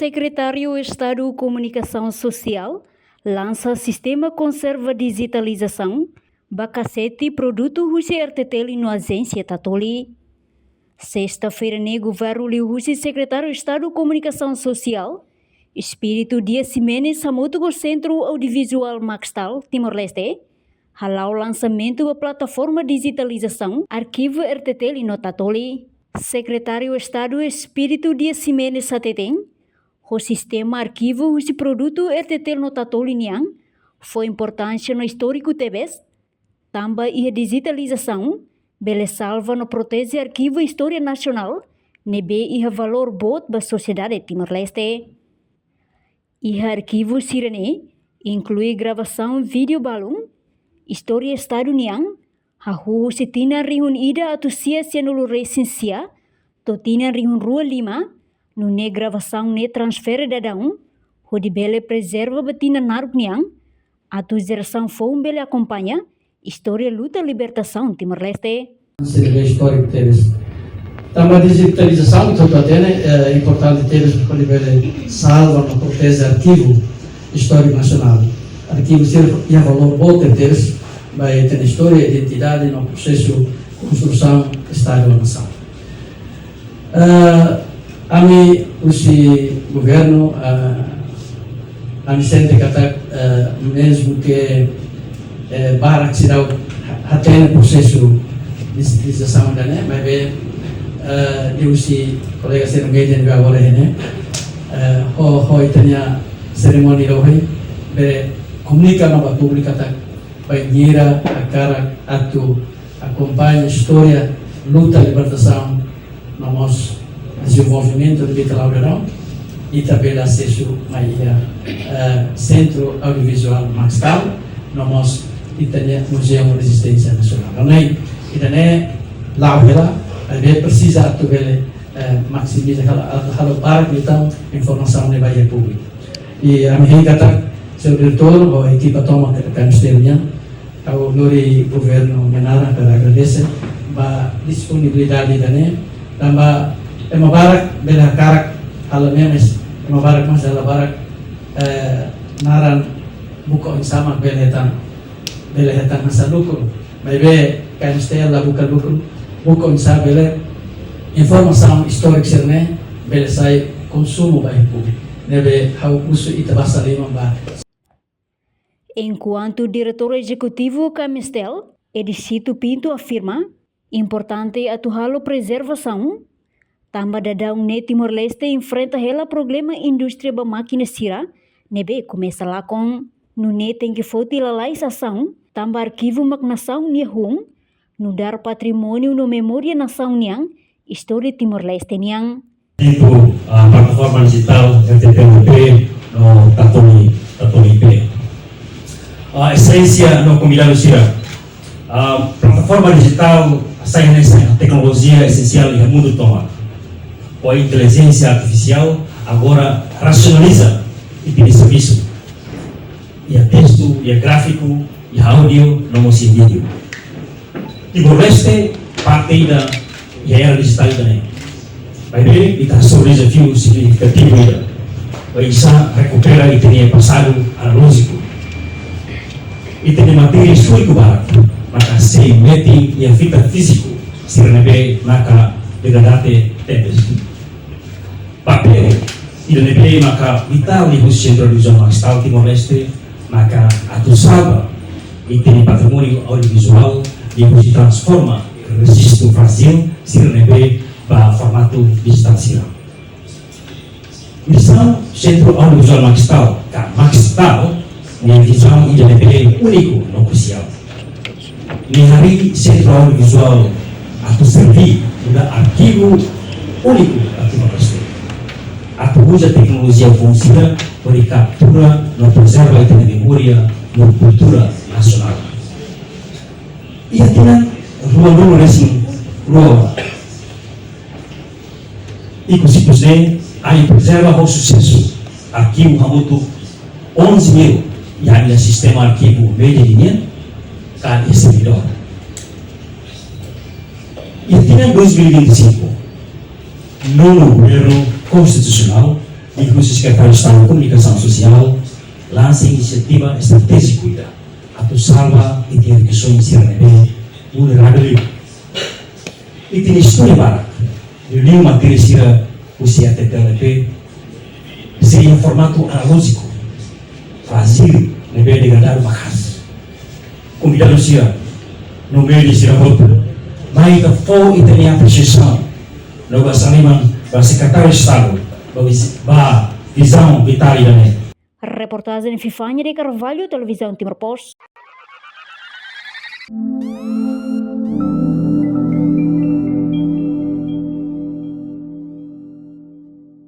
Secretário de Estado de Comunicação Social lança sistema conserva digitalização, bacacete produto Rusi RTTL no agência Tatoli. Sexta-feira, o governo Liu Rusi, secretário de Estado de Comunicação Social, Espírito Dias Ximenes, Samuto do Centro Audiovisual Maxtal, Timor-Leste, halau lançamento da plataforma digitalização Arquivo RTTL no Tatoli. Secretário de Estado Espírito Dias Ximenes Sateteng, o sistema arquivo de produto RTTL no Tatoli Niang foi importante no histórico TBS, também a digitalização, bele salva no protege arquivo história nacional, nebe e valor bot da sociedade Timor-Leste. E arquivo Sirene inclui gravação vídeo balão, história Estado Niang, a rua se tina rihun ida atu sia no recensia, to tina rihun rua 5, no ne gravação ne transfer dadão, o de bele preserva batina naruk niang, atu geração fom bele acompanha, história luta libertação Timor-Leste. Seria histórico teres. Também a digitalização que é importante teres porque bele salva no protege arquivo histórico nacional. Arquivo e a valor outro teres vai ter história e identidade no processo de construção do Estado-nação. A mim, o governo, a mim sente que mesmo que Barak se dá até no processo de digitalização, mas bem, eu se colega ser um guia de agora, né? Hoi tanya cerimônia hoje, bem comunica nova pública tak banheira a cara atu acompanha a história luta libertação no nosso desenvolvimento do Vitor e também acesso ao Centro Audiovisual Maxtal no nosso Museu de Resistência Nacional. Não é? Então lá ele precisa maximizar kalau para então informação na Bahia Pública. E a minha kata seu diretor ou a equipa toma que ministerialnya ao nuri governo menara para agradecer a disponibilidade dane tambah mabarak bela karak kalau memes mabarak mas dalam barak naran buka sama beletan masa lukul maybe kan stella buka sa bele informação histórica serne bele sai consumo baik publik nebe hau usu itabasa lima ba. Enquanto diretor executivo Camistel, Edicito Pinto afirma importante atuhalo preservação, tambah dadang ne Timor-Leste enfrenta hela problema indústria ba máquina sira, nebe começa lá com no ne tem que foti lalaisação, tambah arquivo magnação niahung, no dar patrimônio no memória nação niang, história Timor-Leste niang. Itu plataforma digital RTTL no Tatoli P. A essência no combinado sira. Plataforma digital sai nessa tecnologia essencial e mundo toma. A inteligência artificial agora racionaliza e tem serviço. E a texto, e a gráfico, e a áudio, não o vídeo. Timor-Leste parte da era digital também. Vai ver, está sobre desafio significativo ainda. Vai recupera e tem passado analógico. E tem matéria histórica barato, maka se meti e a fita físico, se reneve naka degradate tempes. Papel, e reneve maka vital e o centro audiovisual Maxtal Timor-Leste, maka atusaba e tem patrimônio audiovisual e se transforma resiste o Brasil, se reneve para formato digital sira. Missão Centro Audiovisual Maxtal, Maxtal, ni visão e DNP único no crucial. Ni hari Centro Audiovisual atau servir da arquivo único aqui no Brasil. Atau usa teknologi yang fungsinya beri captura no preserva e memória no cultura nacional. Ia tinang ruang racing ruang. Iku situsnya ai preserva o sucesso. Arquivo hamutu 11.000 yang sistema arquivo media linha kan servidor. E tinha 2025 no governo constitucional e o Secretário de Estado de Comunicação Social lança iniciativa estratégica atau salva e ter questões CRNB vulnerável. E tem história para reuniu matéria sira o CATTLP seria em formato analógico, fácil, lebih degradado bahas. Convidado sira no meio de sira volta, mas que foi e tem apreciação no Basaniman, para Secretário de Estado, para visão vital da Reportagem Fifanya de Carvalho, Televisão Timor Post.